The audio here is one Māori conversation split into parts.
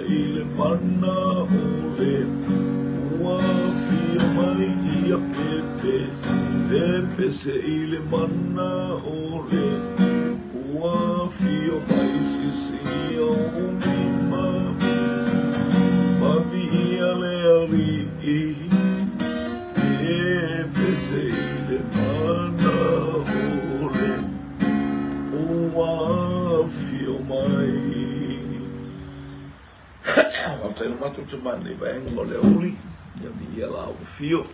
Ile mana ole wafia mai ia pepe se ile mana ole wafia mai sisi o mima mami ale ali pepe se ile mana ole wafia mai. Waktu itu matu cuman di bayang oleh uli yang dia lau fio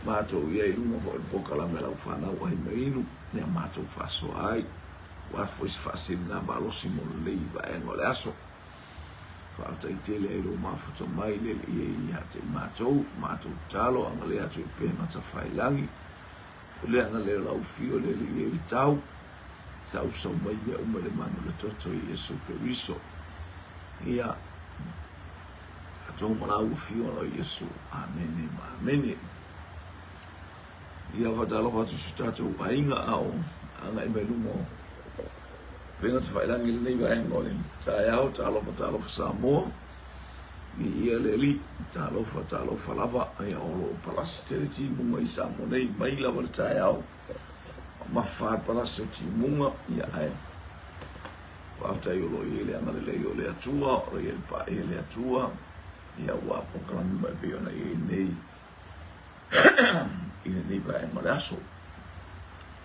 matu ia itu mau boka la melau fana wahai mainu yang matu fasoai wafus fasim na balosi mulai bayang oleh aso waktu itu dia itu mafu cumai le ia hati matu calo angalia tu pe mata failangi oleh angalia lau fio le ia tau sau sau mai ia umale manu le toto Yesu Kristo ia atong malau fio lo Yesu amen amen ia vatalo fatu sutato ainga au anga imelumo venga te failang il nei vai ngolin tayao talo Samoa ia leli talo falava ia olo palasteri munga isamo nei mai lava tayao mafar palasteri munga ia ai after you lo ile angale le yo le atua o ile pa ile atua ia wa program mai be ona nei ba malaso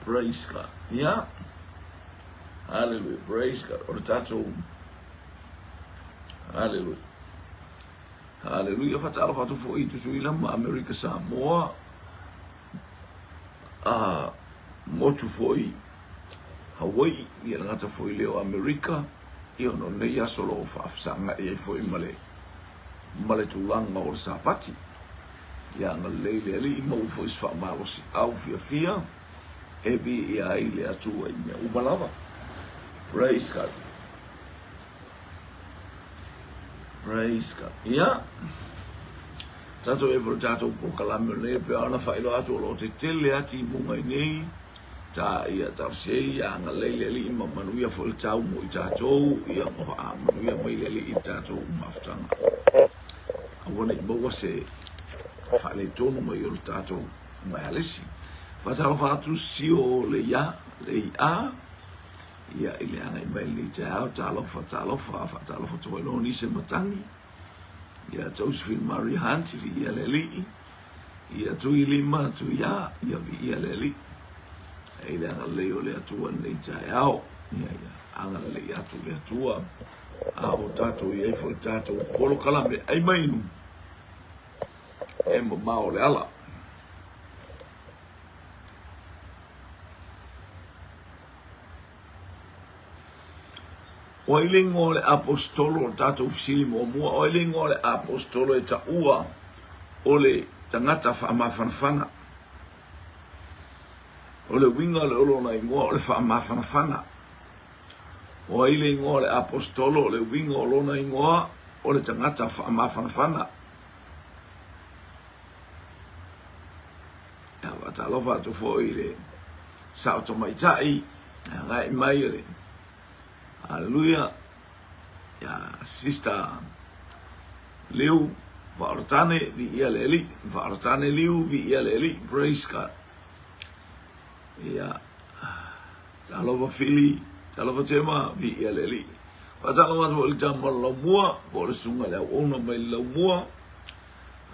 praise God ia hallelujah praise God or tato hallelujah fatalo fatu fo itu suila ma America Samoa motu foi Hawaii ia ngata foi leo Amerika ia no nei asolo fafsanga ia foi male tulanga o sapati ia ngalele ali mo foi fa malos au fia ebi ia ile atua ia ubalava praise God ia tato ever tato po kalamele pe ana failo atu lo te tele ati munga nei ta ia tafsei ia ngalele li manuia fol tau mo tato ia mo manuia mai le tato maftanga awone mo se fale tono mo yo tato mai alesi fatalo fatu sio le ia ile ana mai le talo fa to no ni se matangi ia Josephine Marie Hunt ia leli ia tu lima tu ia leli ile ana leo le atua nei taiao ia ana le atu le atua o tato ia fo tato polo kalame ai mai nu e mo mau le ala o ile ngole apostolo tato fili mo o ile ngole apostolo e ta ua ole tangata fa mafanfana ole winga le olo na ingoa ole fa mafanfana o ile ngole apostolo le winga olo na ingoa ole tangata fa mafanfana ya watalo fa to fo ile sa to mai tai ngai mai ile haleluya ya sister Leo Vartane vi ialeli Vartane Leo vi ialeli praise God ya talova fili talova tema vi ialeli patalova to il jamal la mua por sunga la ona mai la mua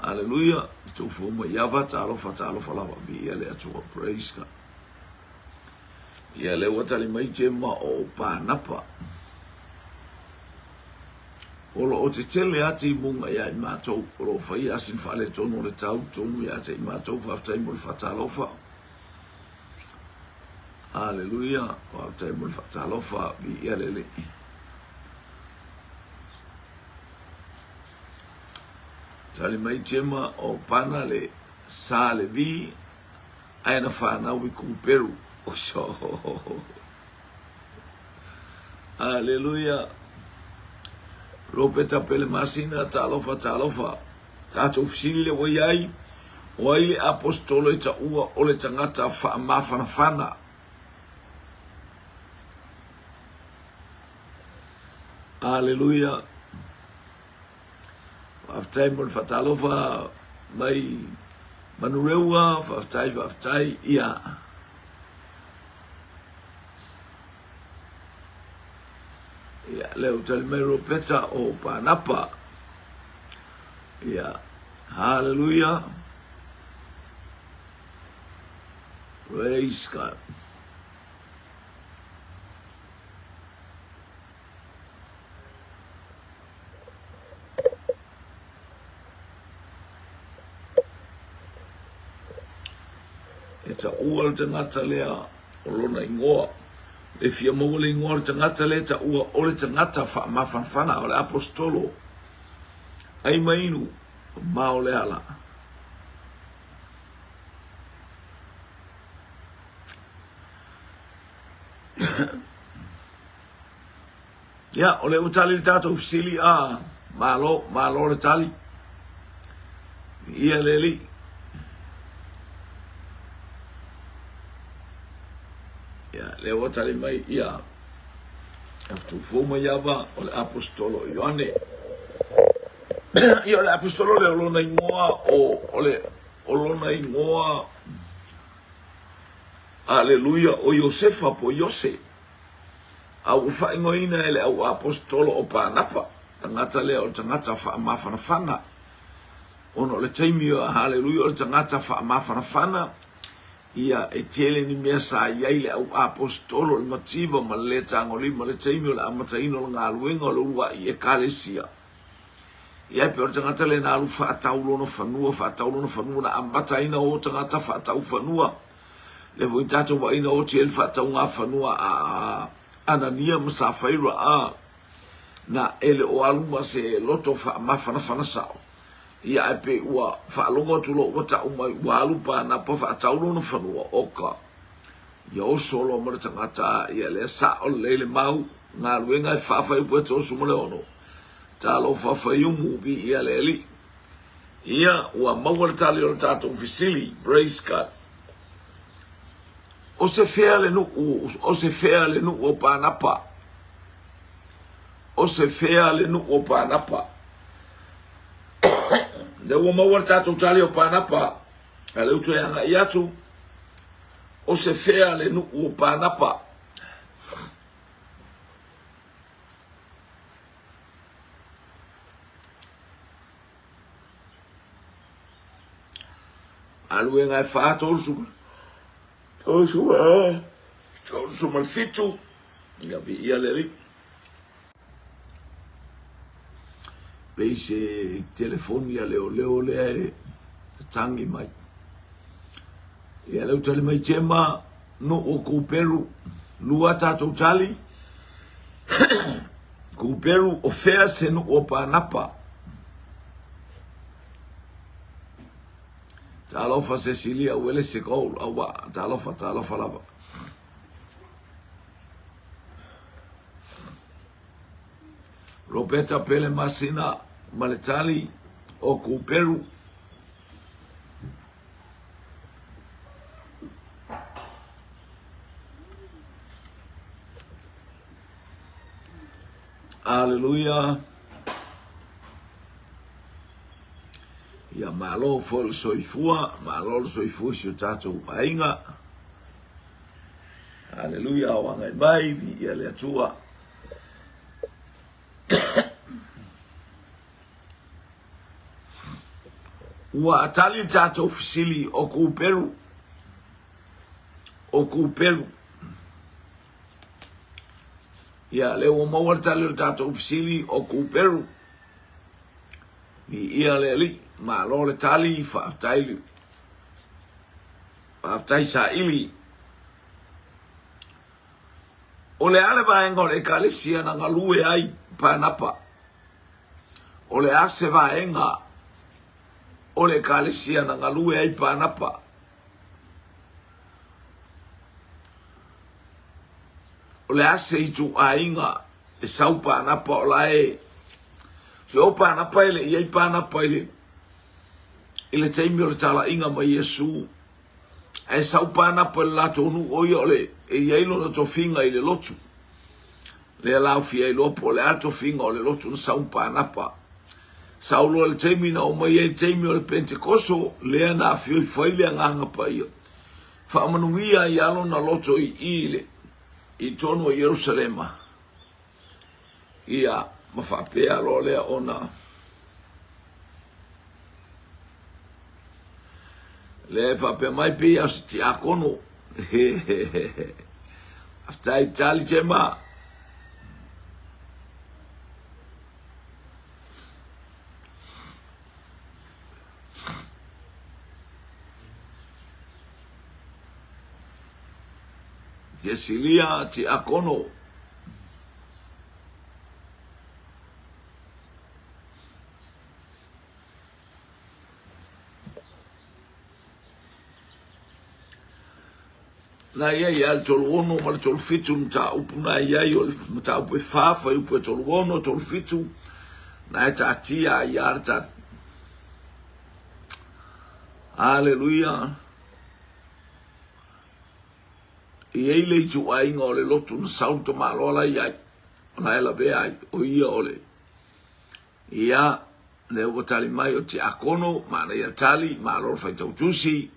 haleluya to fo mo ya talova la vi ialeli to praise God ya le watali mai tema o panapa Olo o te tele ati munga ya I mātou, olo whai asin whale tono le tau, tonu ya te I mātou whaftai mo le whatalofa. Hallelujah, whaftai mo le whatalofa, vi ia lele. tali mai jema o pana le sa le vi aina whanau I kuperu o so. Hallelujah. Ropeta pele masina talofa tato fisili le waiai o ai le apostolo ta ua o le tangata wha mawhanawhana. Hallelujah. Whaftai mo le whatalofa mai manureua, whaftai ia. Ia leo tali mai ropeta o panapa. Ia. Hallelujah. Praise God. Ta ua le tangata lea o lona ingoa. Le fia mau le ingoa le tangata lea ta ua o le tangata wha mawhanwhana o le apostolo. Ai mainu ma o le ala. Ia, o le utali le tato ufisili a malo le tali. Ia le li. Le watali mai ia aftu foma yava o le apostolo Ioane ia le apostolo le olona ingoa o lona ingoa aleluia o Josefa po Jose au whaingoina ele au apostolo o Panapa tangata le o tangata wha mawhanawhana ono le taimio haleluia o le tangata wha mawhanawhana ia e tele ni mea sa iai le au apostolo le mativa ma le tangoli ma le taimio le amataino le ngaluenga o le ua i e kalesia. Ia pe o tangata le nalu whaataulono whanua na amataina o tangata whaatau whanua. Le voi tato wa ina o tiel whaatau ngā whanua a Anania Masawhaira a na ele o aluma se loto mawhanawhana sao. Ia e pe ua whaalonga tulo ua ta umai ua alupa na pa whaataulo na whanua oka. Ia o solo mara tangata ia le sa o leile mau ngā luenga e whawhai ua te osu mole ono. Ta lo whawhai umu vi ia le li. Ia ua mawara tali o le tātou fisili, praise God. O se whea le nu o Panapa. O se whea le nu o Panapa. Le ua mawara tātou tali o Panapa, a le utu e anga i atu, o se whea le nu o Panapa. Alue ngai wha tōru suma fitu, ia vi ia le li. Peise telefonia leo le tangi mai. Ia leo tali mai tema no o kuperu lua tātou tali. Kuperu o fea se no o Panapa. Talofa Cecilia wele se kou awa talofa lava. Roberta pele masina maletali o kuperu. Hallelujah. Ia malo fol soifua, malo soifua si o tātou ainga. Hallelujah, o angai mai, vi ia le atua. Ua atali tātou fisili o kuperu. O kuperu. Ia leo mawar tali o tātou fisili o kuperu. Vi ia le li. Ma lo le tali whaaftai sa ili. O le ale vaenga o le kalesia na ngalue ai Panapa. O le ase vaenga o le kalesia na ngalue ai panapa. O le ase i tu ainga e sau panapa o lae. Se o panapa ele i ai panapa ele. Ile taimi o le tala inga mai Yesu. E sau panapa le lato onu oi o le e iailo na tofinga i le lotu. Le lau fia i lopo le ato finga o le lotu na sau panapa. Saulo le taimi na o mai e taimi o le Pentekoso lea na fio i whaile anganga pa ia. Whaamanuia i alo na loto i ile i tono o Yerusalema. Ia mawhapea lo lea ona. Le whapea mai pe au si ti akono. Aftai tali te maa. Yesilia ti akono. Na ia ia tolu ono ma tolu fitu mta upuna ia yo mta upe fafa upe tolu ono tolu fitu na eta tia ia ta. Hallelujah. I eile tu ai ngole lotu na sauto malola ia ona ela be ai o ia ole ia le o tali mai o ti akono ma na ia tali malor fai tau tusi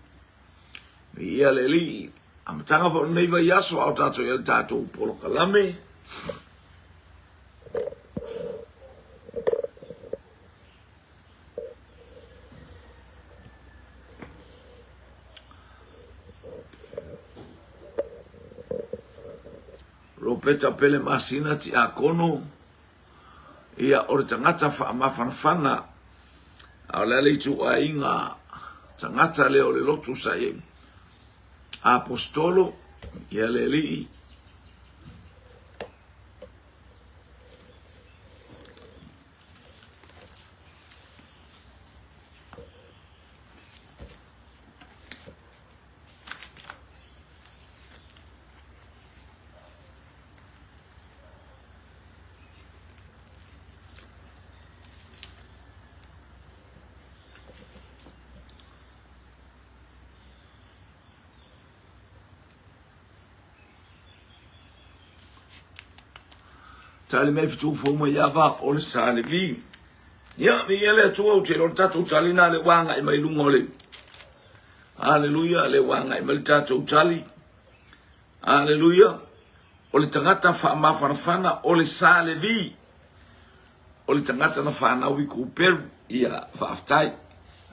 ia le li am tanga fo nei vai aso au tato ia tato polo kalame Ropeta pele masina ti akono ia ore tangata whaamafanafana au lele tu ainga tangata leo le lotu sae apostolo ia leli tali me fitu fo mo yava o le sale vi ya mi ele tu o te lo tatu tali na le wanga i mai lungole haleluya le wanga i mai tatu tali haleluya o le tangata fa ma farfana o le sale vi o le tangata na fa na wi ku per ia fa aftai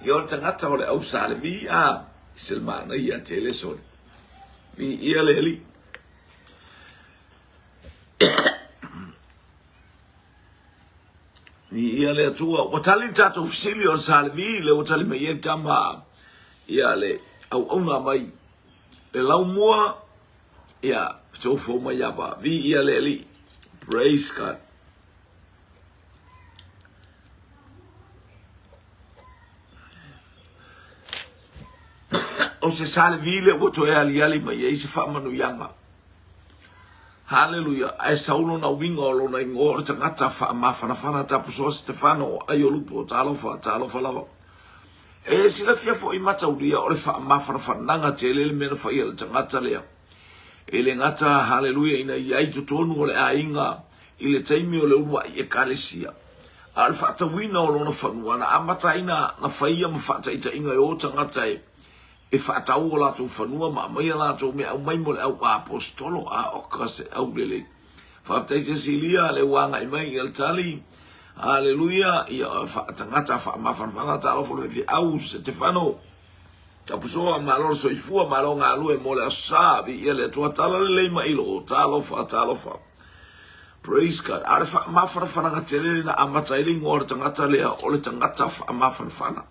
i o le tangata o le au sale vi a selmana ia tele sol mi ia le li ni ia le atua o tali tato fisili o salvi le o tali mai e tama ia le au ona mai le lau mua ia so fo mai apa vi ia le li praise God o se salvi le o to e ali mai e se fa manu yanga Hallelujah. Ai saulo na winga o lona ingo o tangata whaamawhanawhana tapu so Stefano ai o lupo talofa lava. E sila fia fo i matauria o le whaamawhanawhananga te lele mena whai ala tangata lea. E le ngata hallelujah ina i ai tutonu o le ainga i le taimi o le urua i e kalesia. A le whaatawina o lona whanua na amata ina na whaia ma whaataita inga o tangata e whaatau o lato whanua ma mai lato me au mai mo le au apostolo a oka se au lele. Whaatai se silia le wanga i mai il tali. Hallelujah. Ia whaatangata whaamawhanawhana talo fo le fi au se te whano. Tapusoa malor soifua malonga alue mo le asabi ia le tua tala le leima ilo o talofa. Praise God. Ale whaamawhanawhana te lele na amata ili ngore tangata lea o le tangata whaamawhanawhana.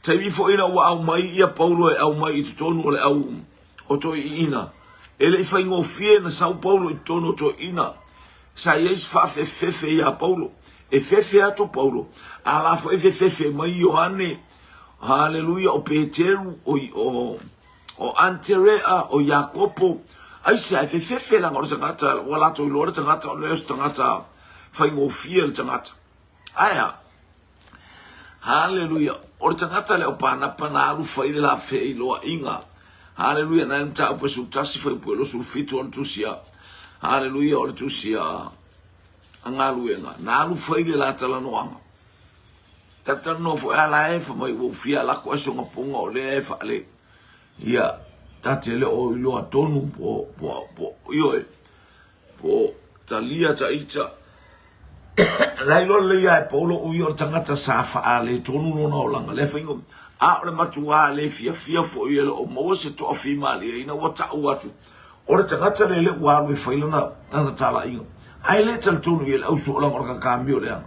Taimi fo ina wa au mai ia Paulo e au mai i tutonu o le au o to i ina. Ele i whaingo fie na Sao Paulo i tono to ina. Sa ies whaafefefe ia Paulo. e fefe atu Paulo ala fo e fefe mai Ioane haleluia o Peteru o Anterea o Jakopo ai se ai fefe la ngor tangata wala to lor tangata le tangata fai mo fiel tangata aya haleluia o tangata le o pana alu fai la fe lo inga haleluia na nta o su tasi fai puelo su fitu on tusia haleluia o tusia angaluenga na alu fai la tala noanga tata no fo ala e fo mai wo fia la ko so ngapunga o le fa le ia tatele o lo atonu po po talia taita lai lo le ia Paulo o yo tangata sa fa ale tonu no na langa le faingo a le matua le fia fo yo o mo se to fi mali ina wata watu o le tangata le wa le failona tana tala ingo ai le tal tonu ye au so langa ka cambio le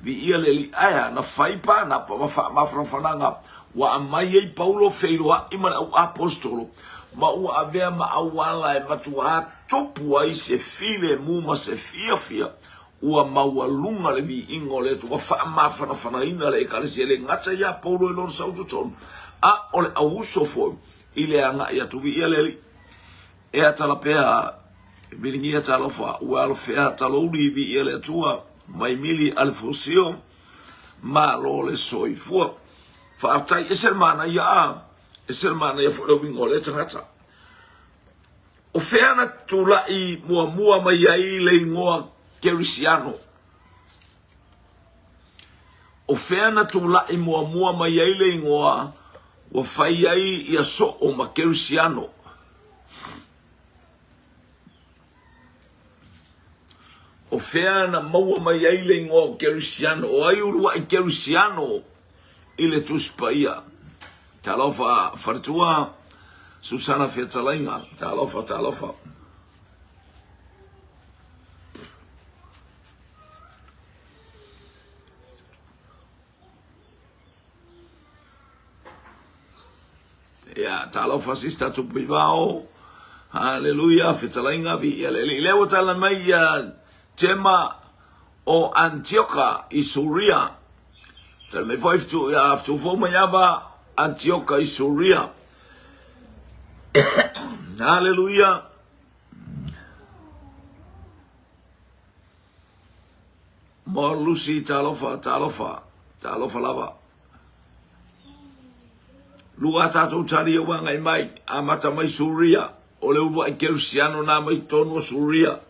vi ia le aya na faipa na pa ma frananga wa mai e Paulo feilwa i mana apostolo ma u avea ma awala e matua topu ai se file mu ma se fia ua maualunga le vi ingo le tu wa fa ma fana ina le ekalesi le ngata ya Paulo e lor sautu ton a ole auso fo ile anga ya tu vi ia le e atala pea bilingi atala fa ua lo fea taloli vi ia le tua mai mili alfosio ma lo le soifua fa atai eselmana ya fo le wingo le tangata o feana tula i mua mai ai le ngoa kerisiano o feana tula i mua mai ai le ngoa o fai ai ia so o ma kerisiano o feana maua mai ai le ngoa kerisiano o ai urua i kerisiano ile tuspaia talofa fartua Susana Fiatalainga talofa ya talofa sista tu pivao haleluya Fiatalainga vi leo tala mai ya tema o Antioka i Suria tala me foi tu ya tu fo mayaba Antioka i Suria haleluya Morlusi talofa lava lua tatou tari o wangai mai amata mai Suria o le ua i Kerisiano na mai tono Suria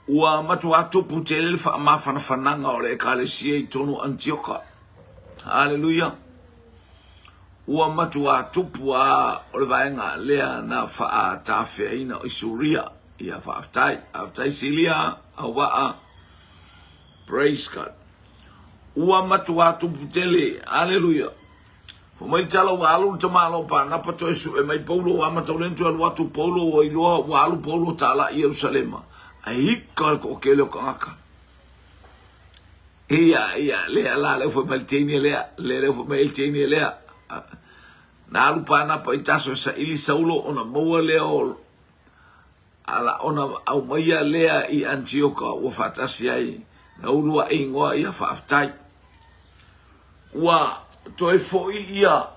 ua matu atu putele fa fananga o le ekalesia i tonu Antioka haleluya ua matu atu pua o le vaenga lea na fa tafeina o Suria ia fa aftai silia awaa praise God ua matu atu putele haleluya fo mai tala wa alu tamalo pa na pato su e mai Paulo wa matu lentu al watu Paulo o ilo wa alu Paulo tala Jerusalema ai kal ko kelo kanga ia le fo malteni le fo malteni le na lupa na pa itaso sa ili Saulo ona moa leo ala ona au mai lea i Antioka o fatasi ai na ulua ingoa ia faftai wa toi fo ia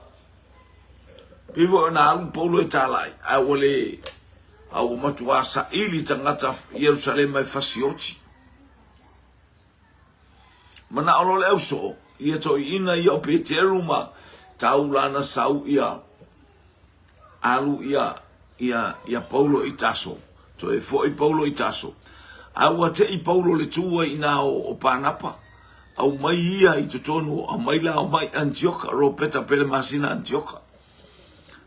pivo na alu Paulo talai ai wole au matua sa ili tangata Yerusalem mai fasioti mana olo le uso ia to ina ia Peteru ma taulana sau ia alu ia Paulo itaso to e foi Paulo itaso au ate i Paulo le tua ina o panapa au mai ia i totonu a mai la o mai Antioka ro peta pele masina Antioka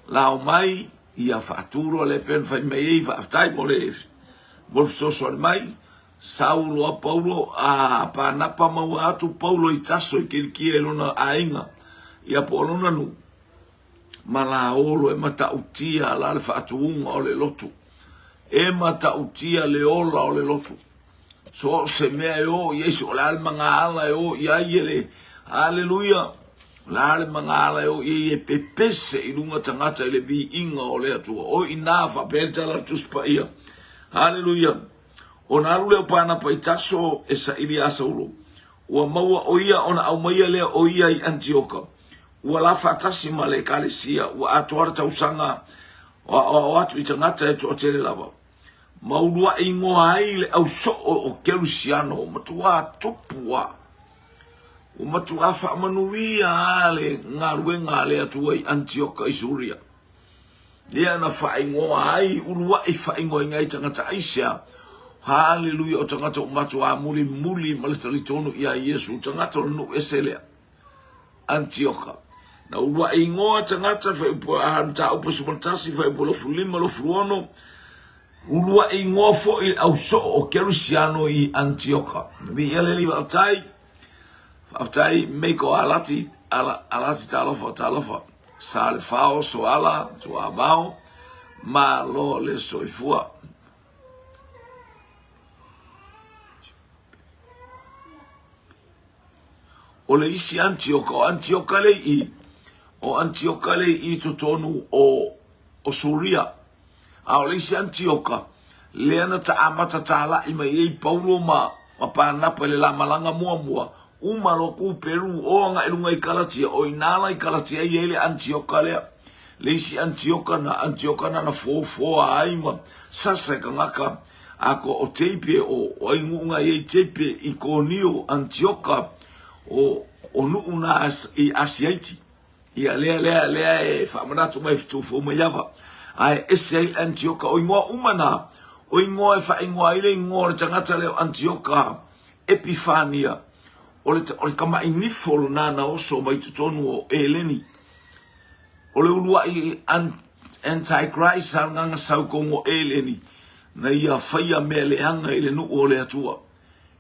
lao mai ia faaturo le pen fai mai faaftai mo le soso mai Saulo a Paulo a panapa mau atu Paulo i taso i kirikia lona ainga ia po lona nu malaolo e mata utia la le faatuunga o le lotu e mata utia le ola o le lotu so se mea e o Yesu la le manga ala e o ia iele haleluia la le manga ala e o ie pepese i lunga tangata i le vi inga o le atua o ina fa pelta la tuspa ia haleluia ona alu leo pana pa itaso e sa ili asaulo ua maua o ia ona au maia lea o ia i Antioka ua la fatasi ma le kalesia ua atoara tausanga o atu i tangata e to o tele lava maulua ingoa ai le au so o Kerusiano o matua tupua o matua fa manuia ale ngaluenga le atua i Antioka i Suria lea na fa ingoa ai ulua i fa ingoa ngai tangata aisia haleluia o tangata o matua muli malestali tonu ia Yesu tangata o nu eselea Antioka na ulua ingoa tangata fa ipo anta upo sumaltasi fa ipo lofu lima lofu ono ulua ingoa fo i au so o Kerusiano i Antioka vi eleli autai meko alati talofa sale fao so ala tu amao ma lo le soifua o le isi Antioka le i totonu o Suria a o le isi Antioka le ana ta amata tala i mai ei Paulo ma panapa le la malanga mua umalo ku Peru o nga ilunga i Kalatia o inala i Kalatia i ele Antioka le isi Antioka na fo aima sasa ka ngaka ako o teipe o ingunga i teipe i konio Antioka o nuuna i Asiaiti ia lea e whamanatu mai fitu fo mai lava ai ese Antioka o ingoa umana o ingoa e whaingoa ile ingoa tangata leo Antioka Epifania o le kama inifolo nana oso mai tutonu o Eleni o le ulua i Antichrist nganga saukongo Eleni na ia whaia mea leanga ile nu o le atua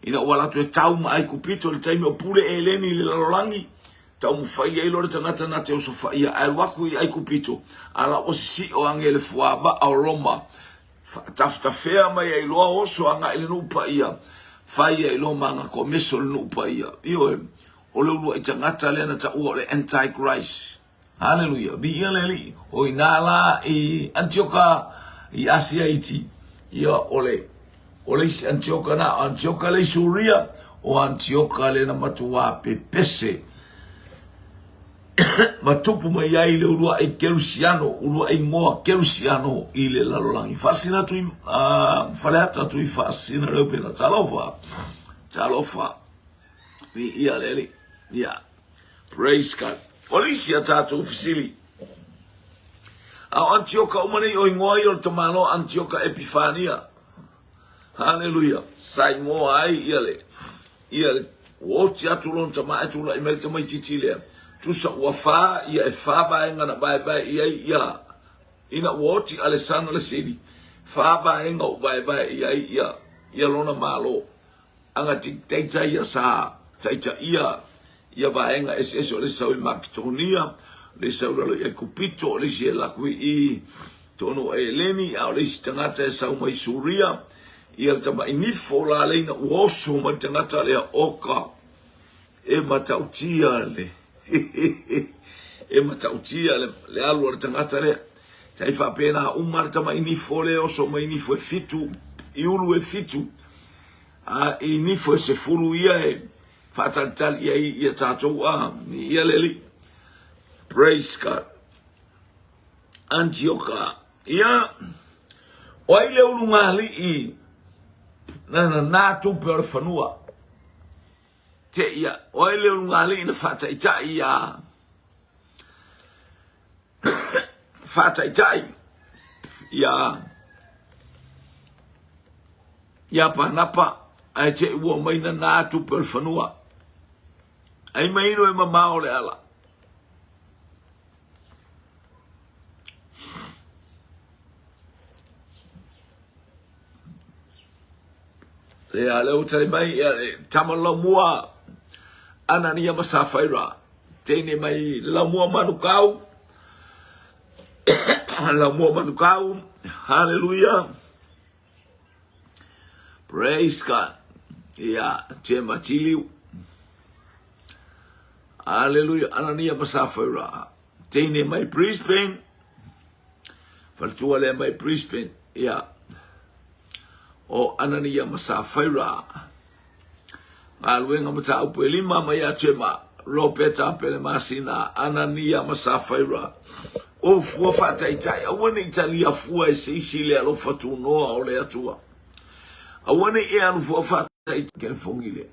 ina wala tu tau mai kupito le taimi o pule Eleni le lalolangi tau mfai e lore tangata na te o sofia ai waku i ai kupito ala o si o angele fuaba au Roma tafta fea mai ai loa oso anga ile nupa ia fai ai lo manga ko meso nupa ia io o le ulu i tangata le na ta o le Antichrist haleluia bi leli o inala i Antioka i Asiaiti ia ole isi Antioka le Suria o Antioka le na matua pepese matupu mai ai le urua i Kerusiano urua i ngoa Kerusiano i le lalolangi fasina tui faleata tui fasina reupena talofa vi ia leli ia praise God polisia tatu fisili au Antioka umane o ngoa i o tamano Antioka Epifania haleluia sai ngoa ai iale o tiatulon tama etula imel tama titile tu sa wafa ia e fa ba nga na bye ia ina woti Alessandro le sedi fa ba nga bye ia lona malo anga tiktaita ia sa taita ia ba nga eso le sa Makedonia le sa lo ia kupito le sia la qui i tono Eleni au le tangata sa mai Suria ia tama inifo la leina uoso ma tangata le oka e matautia le e matautia le alu o tangata le tai fa pena umar tama inifo le oso ma inifo e fitu iulu e fitu a inifo e se fulu ia e fatal ia tatou ia leli praise God Antioka ia o ile ulunga li i na tu per fanua te ia o ile ngali na fata itai ia panapa ai te wo mai na tu per fanua ai mai no e mama ole ala Le ale o tale mai tamalo mua Anania Masafaira. Tene mai la mua manukau. La mua manukau. Hallelujah. Praise God. Ya, Jema Chiliu. Hallelujah. Anania Masafaira. Tene mai Brisbane. Faltua le mai Brisbane. Ya. O Anania Masafaira. Alwenga mata upe lima maya chema. Robeta pele masina. Anania Masafaira. O fua fata itai. Awane italia fua ese isi le alo fatu noa o le atua. Awane e anu fua fata itai. Kene fongi le.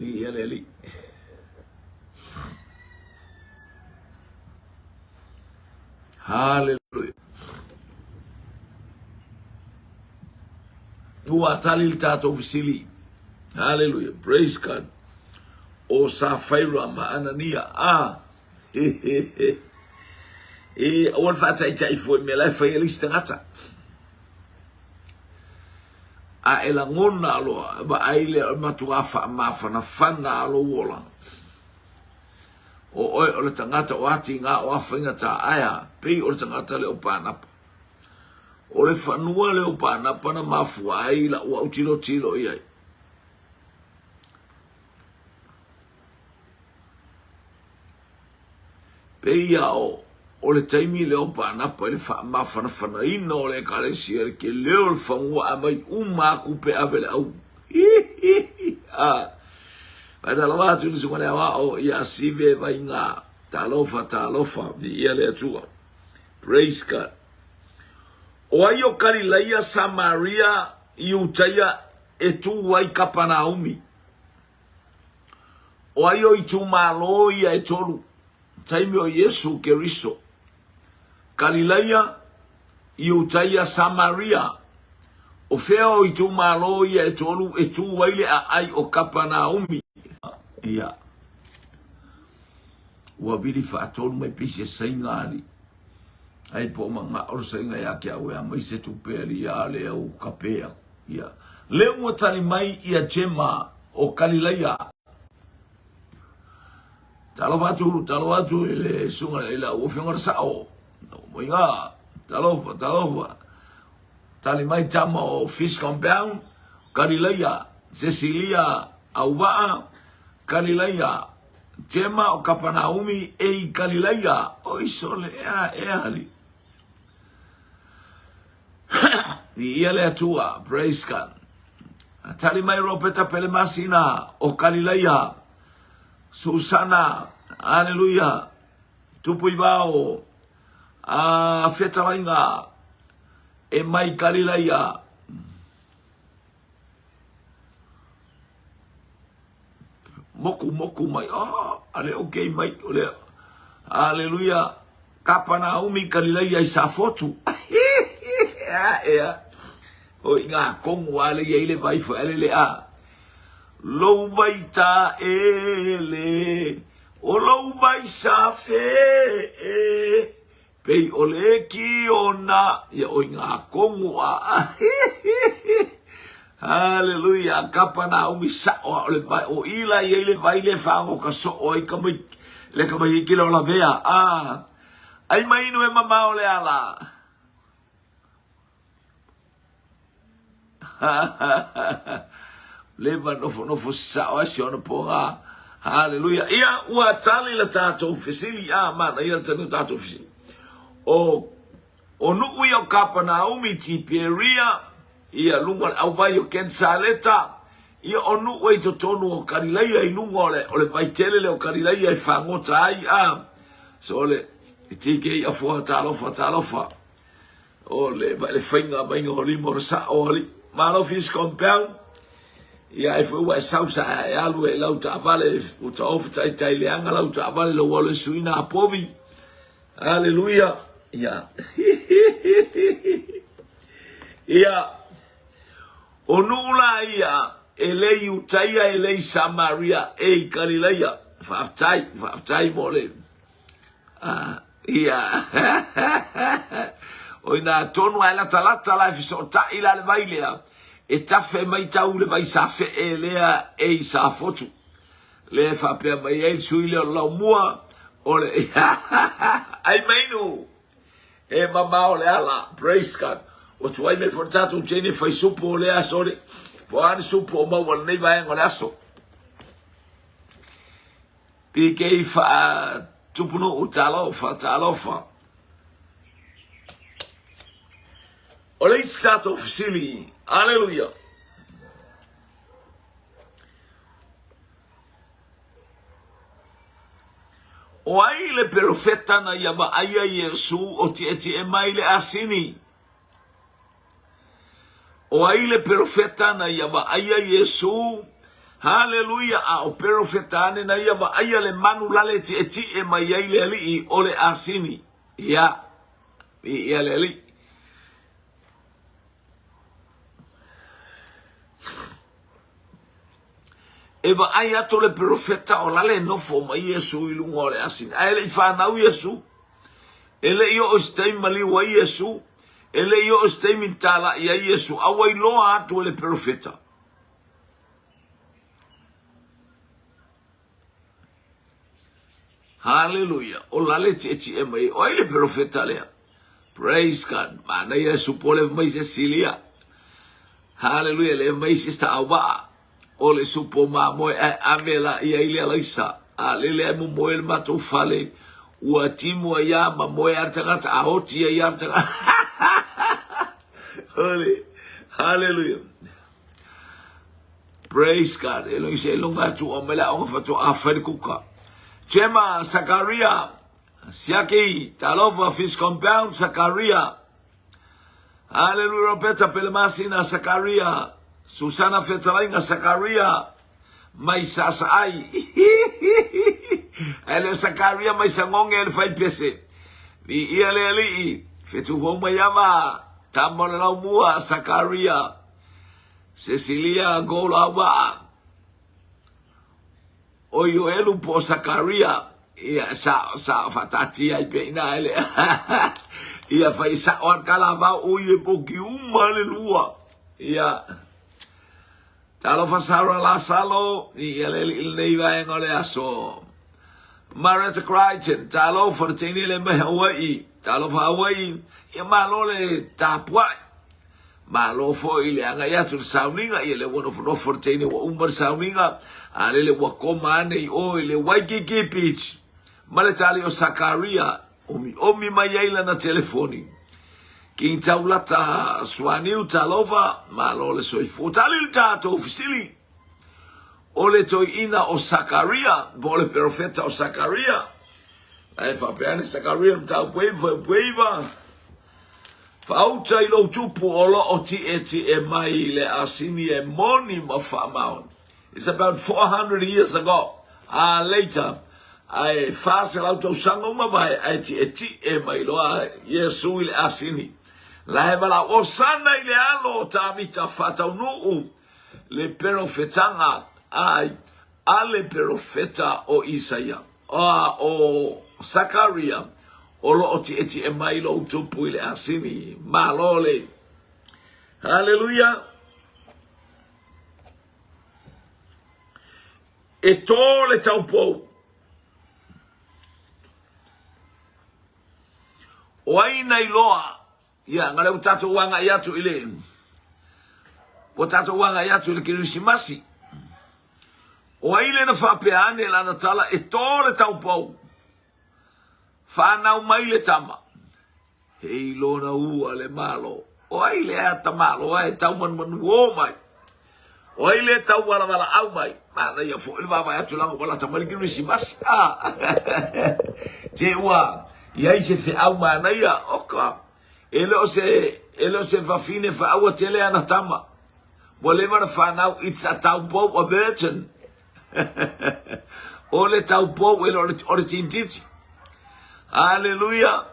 Ni ele li. Hallelujah. Tua talil tato visili. Hallelujah. Praise God. O Safaira ma Anania. Awan fata itai foi me lai fai elis tangata. Elangona alo ba aile matuafa mafa na fana alo wola. O le tangata o ati nga o afinga ta aya. Pei o le tangata le o panapa. O le whanua le o panapa na mafua ai la ua utilo tilo iai. Peia o le taimi le o panapa le wha whana ina o le karesia le ke leo le whanua amai umaku pe avele au. Talofa atu ni sumane awa o ia sive vai ngā talofa vi ia le atua. Praise God. O ai o Kalilaia Samaria i utaia e tu wai Kapanaumi. O ai o i tu malo ia e tolu. Taimi o Yesu Keriso. Kalilaia i utaia Samaria. O fea o i tu malo ia e tolu e tu waile a ai o Kapanaumi. Ia. Ua vili whaatonu mai pise saingari. Ai po manga o sainga ya kia wea mai se tuperi ya le au kapea. Ia. Leo mua tali mai ia Jema o Kalilaia. Talo watu le sunga ila uwhengar sao. Moinga. Talofa. Tali mai tama o Fish Compound. Kalilaia. Cecilia Aubaa. Kalilaia. Jema o Kapanaumi e Kalilaia. Oi sole e ali. Ni ia le atua. Praise God. Tali mai ropeta pele masina o Kalilaia. Susana. Hallelujah. Tupu ibao. Fetalainga. E mai Kalilaia. Moku mai. Ale okay mai. Ole. Hallelujah. Kapanaumi Kalilaia isa fotu. O inga kongu ale ile vai fo ele a. Lo vai ta ele. O lo vai sa fe. Pei ole ki ona. Ya o inga kongu a. Hallelujah. Kapanaumi sa o le vai o ila ile vai le fa o ka so o ka mai le ka mai ki lo la vea. Ai mai no e mama ole ala. Leva no sa o si ona ponga. Hallelujah. Ia ua tali la tato fisili mana ia tanu tato fisili. O nu ia Kapanaumi ti Pieria ia lunga au vai o Ken Saleta. Ia o nu wei to tonu o Kalilaia i lunga ole vai tele le o Kalilaia i whangota ai so ole tike ia fua talofa. Ole vai le whainga mai ngā limo sa oli. Malo Fish Compound. Ia e fua sausa e alu e lau taapale o ta ofu tai leanga lau taapale lo wale suina apovi. Hallelujah. Ia. Ia. O nula ia elei utaia elei Samaria e Kalilaia. Faftai mole. Ia. O ina tonu ala talata la fiso ta ila le vailea. e tafe mai tau le vai sa fe e lea e i sa fotu. Le fa pea mai e sui le lau mua, o le ai mainu. E mama o le ala, praise God. O tuai me fortato jene fai supo o le asore, po ane supo o maua nei vai o le aso. Pike i fa tupuno o talofa. O le stato ofisili, alleluia. O ai le profeta na yama aya Yesu o ti e mai le asini. O ai le profeta na yama aya Yesu, haleluia, a o profeta na yama aya le manu lale ti e mai ai le ali o le asini. Ya, ya le ali. Eba ai ato le profeta o lale nofo ma Yesu i lungo le asini. Ai le whanau Yesu. Ele io o stei mali wa Yesu. Ele io o stei mintala i a Yesu. Awa i loa ato le profeta. Hallelujah. O lale ti e mai. O ai le profeta lea. Praise God. Mana Yesu pole mai se silia. Hallelujah. Le mai se sta awa. O le supo ma moe amela ia ile alaisa. A lele mo moe le matou fale. Ua timu a ia ma moe artagata. A hoti a ia artagata. Holy. Hallelujah. Praise God. Elo ise longa tu o mela onga fatu a kuka. Chema Sakaria. Siaki. Talova Fish Compound Sakaria. Hallelujah. Roberta Pelemasina Sakaria. Susana Fetalainga Sakaria. Mai sasai. Ele Sakaria mai sangong ele fai pese. Ni iale ali. Fetu homa yama. Tamon lau mua Sakaria. Cecilia Golawa. Oyo elu po Sakaria. Ia sa fatati ai peina ele. Ia fai sa on kalava oye po ki umalelua. Ia Talofa Sara la salo, il neiva en ole aso. Marita Crichton, talofa tini le me Hawaii, talofa Hawaii, ia malole tapua. Malo fo ile anga yatu sauninga ile wono fo fortene wa umbar sauninga, ale wa komane o ile Waikiki Beach. Male tali o Sakaria, omi mayaila na telefoni. King taulata swaniu talova malole soifu talil tato ofisili ole toi ina o Sakaria bole profeta o Sakaria ai fa peane Sakaria mtau pueva fauta ilo tupu olo o ti e mai le asini e moni mafamao. It's about 400 years ago. Later ai fase lauto sango mabai ai ti e mai lo Yesu le asini. La hebala o sana ile alo tamita fata unu le profetanga ai ale profeta o Isaia o Sakaria o lo oti e mai lo tupu ile asini malole. Hallelujah. E tole taupo o aina iloa. Ya, ngale utato wanga yatu ile. Utato wanga yatu ile Krismasi. O ile na fapeane la natala e tole taupau. Fa na umaile tama. Hei lona ua le malo. O ile ata malo ai tauman manu mai. O ile tau wala au mai. Mana ya fo ile baba yatu la wala tamali Krismasi. Te wa, ya ise fe au mana ya oka. Ele se va fine fa awa tele anatama. Boleva na fa now it's a taupo o virgin. Ole taupo ele ole tintiti. Hallelujah.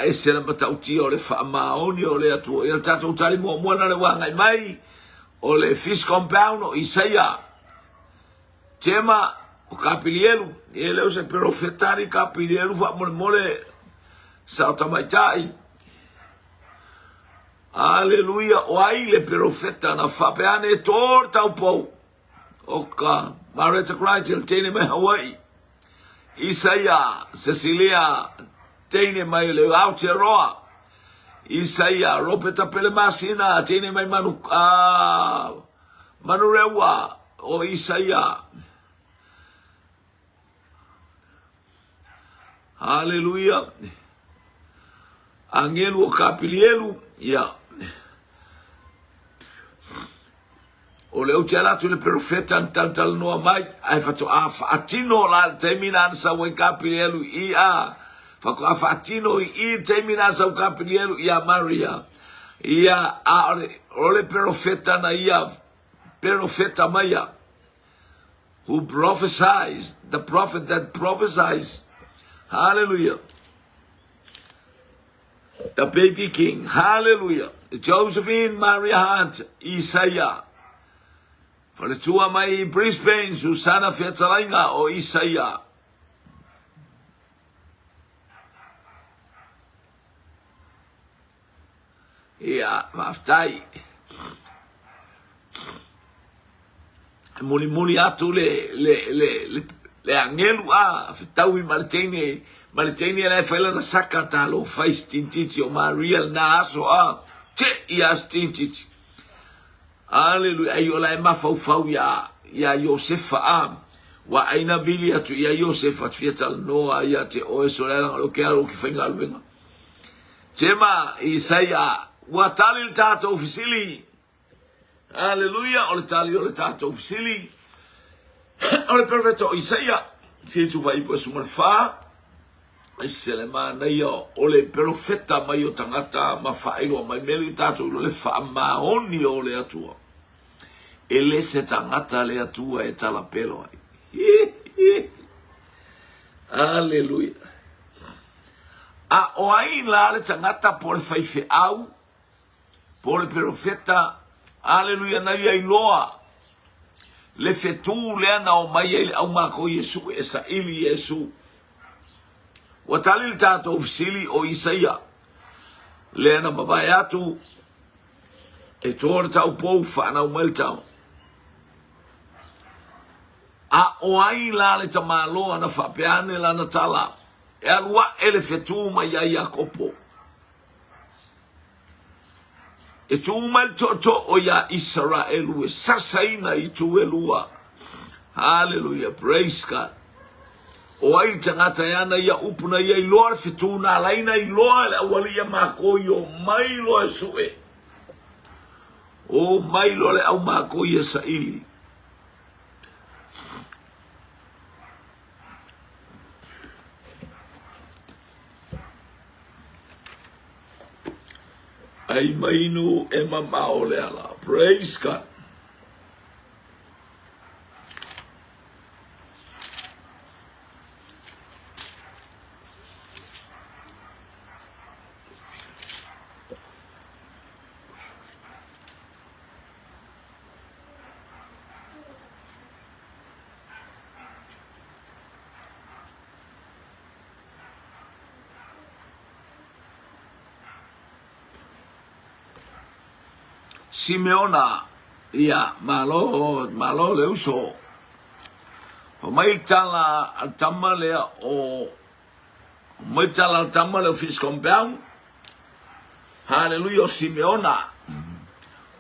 Ese na matauti ole fa maoni ole atu ele tato tali mo na le wanga mai ole Fish Compound o Isaia. Tema o kapilielu ele o se profetari kapilielu fa mole Sao tamaitai. Aleluia, o ai le profeta na whapeane tōr tau pou. Oka, Marita Crichel, tēne mai Hawaii. Isaia, Cecilia, tēne mai le Aotearoa. Isaia, Ropeta Pelemasina, tēne mai Manurewa, o Isaia. Aleluia. Angelu o Kapilielu, ia. O leo te alatu le profeta tal noa mai, ai fato a atino la termina sa o Kapilielu ia. Fako a atino i termina sa o Kapilielu ia Maria. Ia o le profeta na ia, profeta maya, who prophesies, the prophet that prophesies. Hallelujah. The baby king. Hallelujah. Josephine Maria Hunt. Isaiah. For the tua mai Brisbane. Susana Fiatalainga o Isaiah. Ia. Maftai. Muli atu le angelu a. Fitaui Martini. Maritini e fai na saka talo fai stintiti o Maria na aso a te ia stintiti. Aleluia. Ayo la e mafau ya Josefa a wa aina vili atu ia Josefa fiatal noa ia te oe sorela lo ke alo ki whainga aluenga. Tema Isaia wa tali le tato ofisili. Aleluia. O le tali o le tato ofisili. O le perfetto Isaia fitu vai po sumarfa. Sele mana ia o le profeta mai o tangata ma whaeroa mai mele tātou le wha maoni o le atua. E le se tangata le atua e tala pelo ai. Aleluia. A o ai la le tangata po le whaife au, po le profeta, aleluia, na ia iloa. Le fetu le ana o mai ele au mako Yesu e sa ili Yesu. Watali tato ofisili o Isaia. Lena mabai atu e tōra tau pou whanau meltau. A o ai la le tamaloa na whapeane la na tala. E alua ele fetu mai ai a kopo. E tu mai toto o ia Israelu e sasaina i tu elua. Hallelujah, praise God. O ai tangata yana ia upuna ia iloa fituna laina iloa le awali ia mako yo mailo e sue. O mailo le au mako ia sa ili. Ai mainu e mamao le ala. Praise God. Simeona ia malo le uso. Fa mai tala al tamale o mai tala al tamale o fish compound. Hallelujah, Simeona.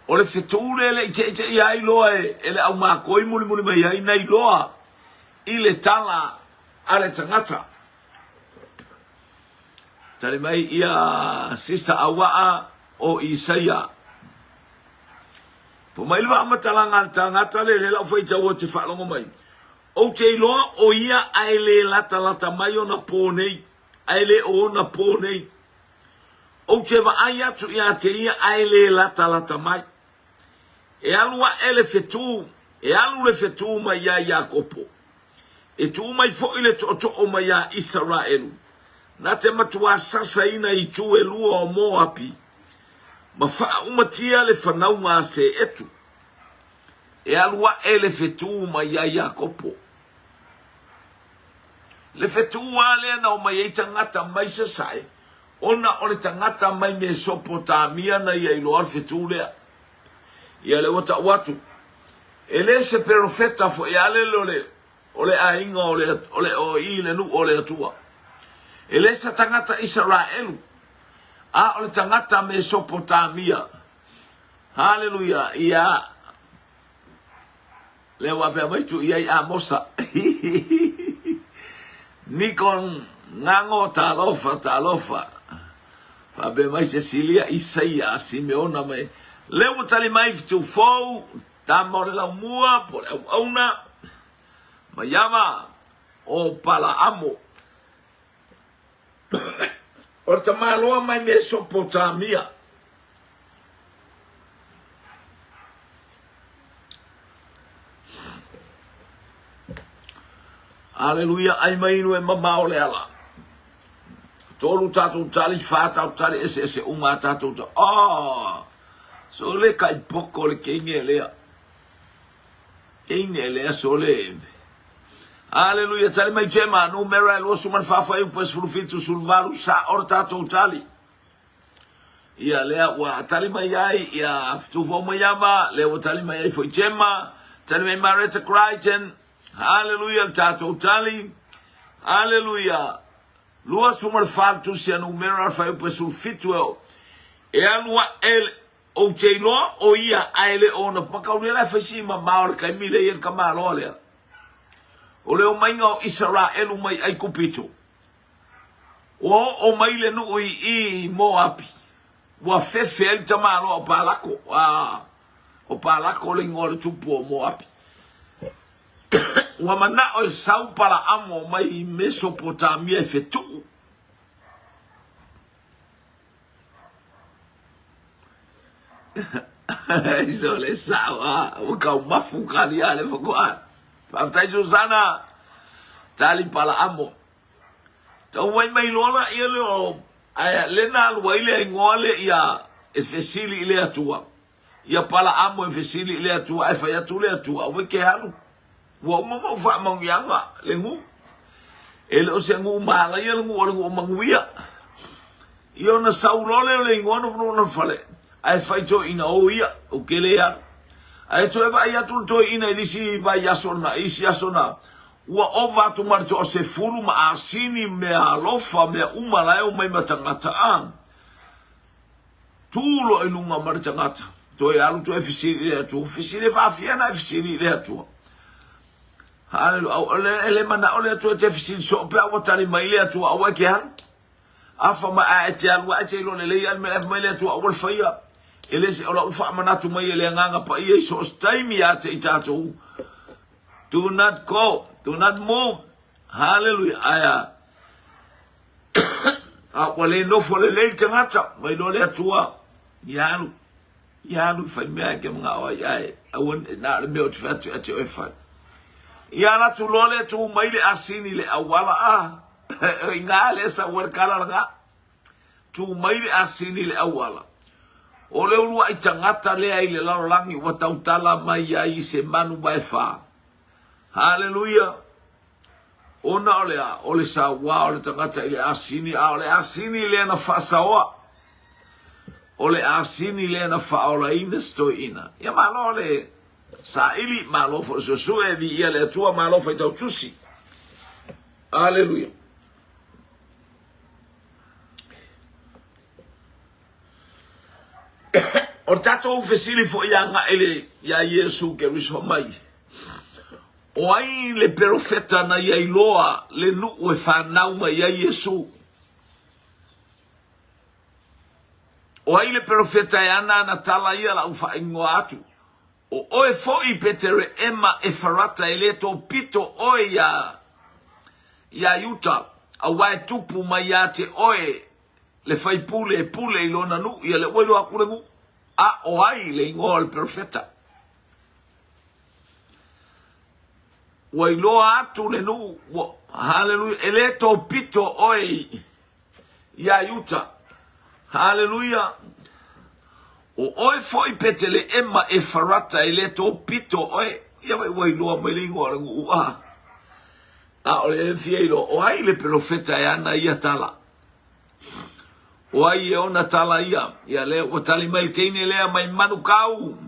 O le feture le che ia iloa ele au makoi muli mai ai na iloa. Ile tala ale tangata. Tale mai ia sister Awaa o Isaia. Po mai lua matalanga tangata le la foi tau te whalongo mai. O te iloa o ia aile lata mai o na pōnei. Aile o na pōnei. O te wa ai atu ia te ia aile lata mai. E alua ele fetu. E alu le fetu mai ia Iakopo. E tu mai fo ile to o mai ia Israelu. Na te matua sasa ina i tu e lua o Moapi. Ma wha umatia le whanau ngā se etu. E alua e le fetu mai a Iakopo. Le fetu ale na o mai e tangata mai se sai. ona ole tangata mai Mesopotamia na ia ilo alfetulea ia le wata watu ele se profeta fo ia le ole ainga ole o ile nu ole atua ele se tangata Israel ole tangata Mesopotamia haleluya ia le wa pe mai tu ia Amosa Nikon nango talofa Fabe mai Cecilia Isaia Simeona mai leu tali mai tu fou tamo la mua por una mayama o pala amo orta malo mai Mesopotamia Aleluia ai mai no e mama ole ala Tolu tatu tali fata tali ese uma tatu so le kai poko le kenge lea so le Aleluia tali mai jema no mera lo suman fafa eu pues frufitu sul valu sa or tatu tali ia lea wa tali mai ai ia tu fo mai ama le tali mai ai foi jema tali mai Marita Crichton Aleluia tatu tali Aleluia Lua sumar faltu se numera fa pe sul fituo e anua el o cheilo o ia aile ona pakaule la fasima maor kai mile yer kamalo le o le o mainga Israel o mai ai kupito o mai le no I Moabi wa fefe el tamalo o palako le ngor tupo Moabi wa mana o sau para amo mai Mesopotamia fetu Isso le sawa o ka mafuka ni ale fokoa pa Susana tali para amo to wai mai lola ia le na le ngole ia especially ile atua ia para amo especially ile atua ai fa ia tu le atua o ke halu Wo mo fa mong yanga lengu ele o sengu mala ye lengu o manguia io na saulole le ngono no fale ai fai to ina o ia o kele ya ai to eva ia to ina disi ba yasona isi yasona wa ova to marto se fulu ma asini me alofa me umala e mai matangata an tulo ilunga martangata to ya lu to efisili to fisili fa fiana efisili le to Haleluya ele mana ole tu te fisin so pe o tali mai le tu o ke han afa ma ati al wa ati lo le al me mai le tu o faya ele se ola ufa mana tu mai le nganga pa ie so time ya te itato do not go do not move hallelujah aya a wale no fo le tangata mai lo le tu yalu fa me ke mga o ya awon na me o tfatu ati o fa ia la tu lole tu mai le asini le awala ingale sa werkala nga tu mai le asini le awala o le ulua itangata le ai le langi wa tautala mai ai se manu bai fa haleluya ona ole sa wa ole tangata ile asini le na fa sawa ole asini le na fa ola ina sto ina ia malole sa ili malofo so e vi ia le tua malofo tau tusi haleluya o tato fesili fo yanga ele ya Yesu ke riso mai o ai le profeta na ia iloa le nu e fanau mai ya Yesu o ai le profeta yana na tala ia la ufa ingoatu o oe foi petere ema e farata eleto pito oe ya yuta a wai tupu mai ate oe le fai pule ilona nu ia le welo akulengu a o ai le ingol perfetta wailo atu le nu hallelujah eleto pito oe ya yuta hallelujah o oe foi petele ema e farata ele to pito oe ia vai loa melingo arangu a ole fielo o ai le profeta e ana ia tala Wai ona tala ia le o tali mai teine lea mai manu kau.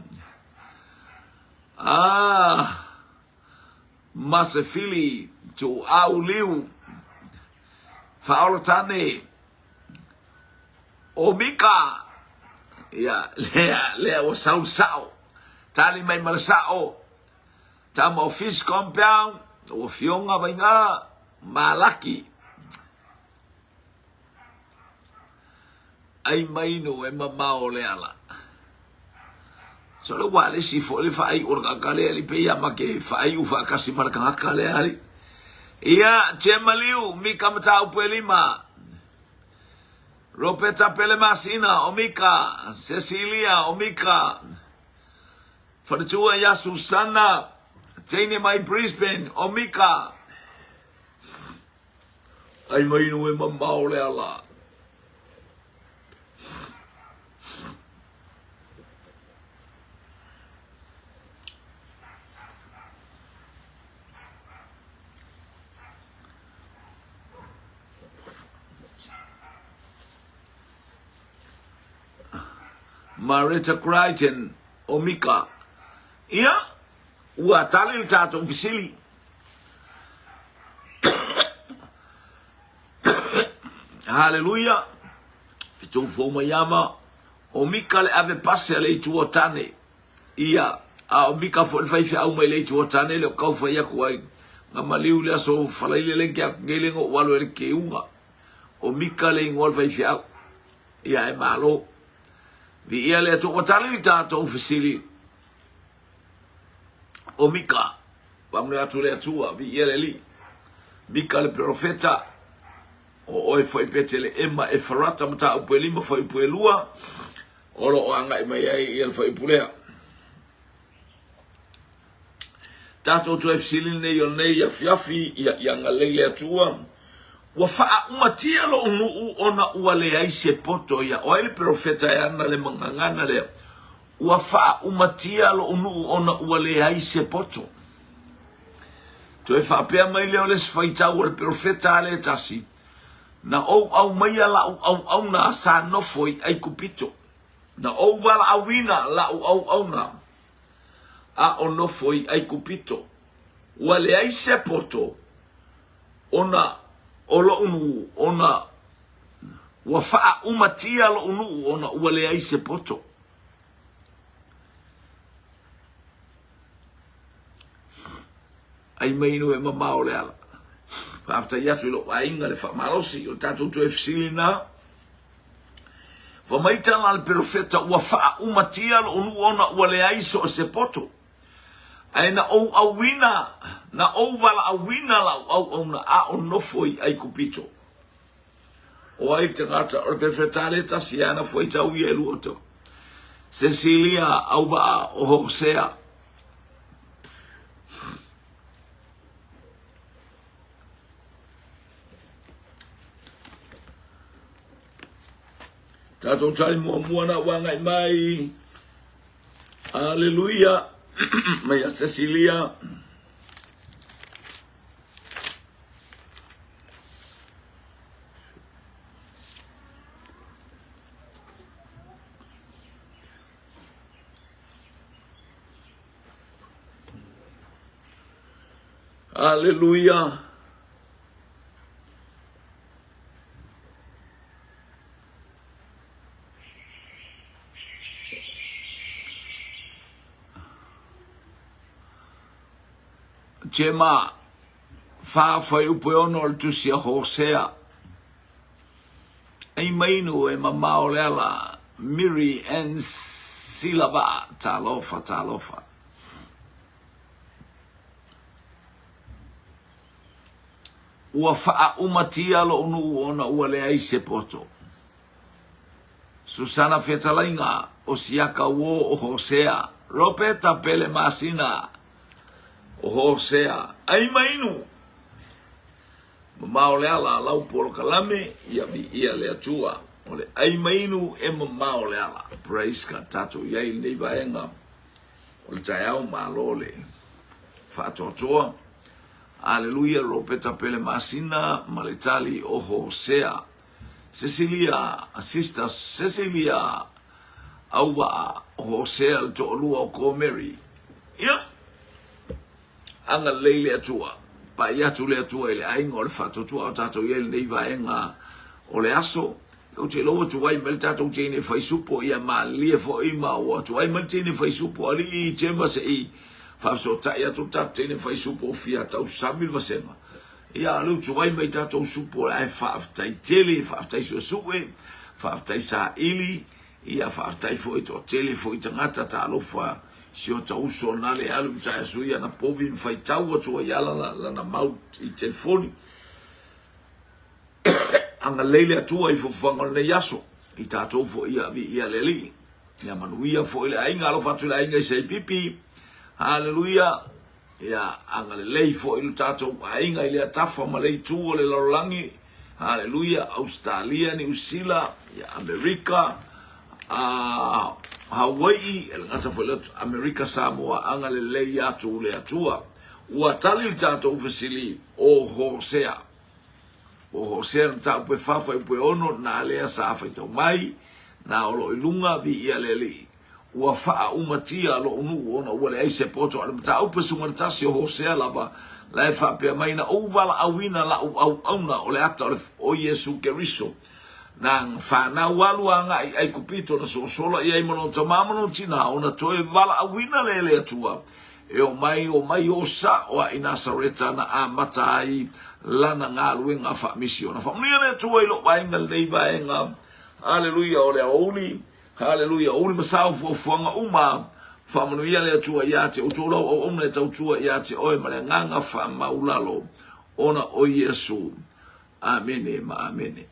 Masefili tu au liu. Faola tane. O mika. Ya lea o sau sao. Tali mai malasao. Tama o fish compound. O fionga bainga. Malaki. Ai maino e mamao le ala. So le wale si fo le fai orga kale ali pe ya make fai u fa kasi marka kale ali. Ia chemaliu mika mata upelima. Ropeta pele masina omika Cecilia omika. Fatua ya Susana Tene mai Brisbane omika. Ai maino e mamao le ala. Marita Crichton omika. Ia ua talil tato visili. Hallelujah. Fitu fo mayama omika le ave passe le tu otane. Ia a omika fo fai fi au mai le tu otane le kau fa ia kuai. Ngamaliu le so falaile le kia ngelengo walo le keunga. Omika le ngol fai fi au. Ia e malo. Vi ia le to otane tato visili. Omika vamle atu le atua vi ia le li. Mika le profeta. O oi foi petele ema e farata mata upelima foi puelua. Olo o anga mai ai il foi pulea. Tato tu efsilin ne yo ne ya fiafi ya ngalele atua. Wa fa umatia lo unu ona uale ai se poto ya o il profeta ya na le mangangana le. Wa fa umatia lo unu ona uale ai se poto. Tu e fa pe mai le oles faita o il profeta le tasi. Na au mai la au na sa no foi ai kupito. Na au wala awina la au na. A ono foi ai kupito. Wale ai sepoto. Ona olo unu ona wafa umatia lo unu ona wale ai sepoto. Ai mainu e mamao le ala. After yatu lo ainga le fa malosi o tatu tu efsilina. Fa maitala al profeta wa fa umatia lo unu ona wale aiso se poto. Ai na o awina na o vala awina la o na a ono foi ai kupito. O ai tangata o profeta le tasiana foi tau yelu oto. Cecilia au ba o Hosea. Tato tali mua na wanga mai. Hallelujah. Maya Cecilia. Hallelujah. Chema fa foi upo ono al tusia Hosea. Ai mainu e mamao lela Miri en silaba talofa. Ua faa umatia lo unu ona ua le ai se poto. Susana Fetalainga o siaka uo o Hosea. Ropeta pele masina o Hosea. Ai mainu. Mamao le ala lau polo kalame ia le atua. Ole ai mainu e mamao le ala. Praise ka tato iai nei vaenga. Ole taiao malole. Fatotoa. Hallelujah, ropeta pele masina maletali o Hosea. Cecilia, Sister Cecilia, awa Hosea to lua ko Mary. Ya. Anga leile atua. Pa ia tu le atua ele ainga o le whatu tua o tatou iele nei vaenga o le aso. O te loa tu wai mel tatou tene whaisupo ia ma lia fo ima o tu wai mel tene whaisupo ali I temba se I whafso tai atu tatou tene whaisupo fia tau samil vasema. Ia alu tu wai mai tatou supo la e whaftai tele, whaftai suasue, whaftai sa ili, ia whaftai fo I to tele fo I tangata ta alofa si o tau so nale alu tai sui ana povin whai tau atu ai ala na maut I telefoni. Anga leile atua I fofanga le yaso I tatou fo ia vi ia leli ia manuia fo ile ainga alo fatu le ainga sei pipi haleluia ia anga lei fo ile tatou ainga ile tafa malei tu le lolangi haleluia Australia New Zealand ia America Hawaii el ngata fo le America Samoa anga lei atu le atua ua tali tatou fasili o Hosea o Hosea ta pe fafa pe ono na lea sa fa to mai na o ilunga vi ia leli ua fa umatia lo unu ona ua le se poto al ta pe sunga ta si Hosea lava la fa pe mai na ovala awina la au ona o le ata o Yesu Keriso na fa na walu anga ai kupito na so solo ia mono to mamono tina ona to e vala awina lele atua e o mai o sa o ina sareta na amata ai lana ngaluwe nga fa misiona fa mniane tuwe lo bainga lei bainga haleluya ole oli haleluya oli masau fo fanga uma fa mnuia le tuwa yate utola o omne tautua yate o male nganga fa maulalo ona o Yesu amene ma amene.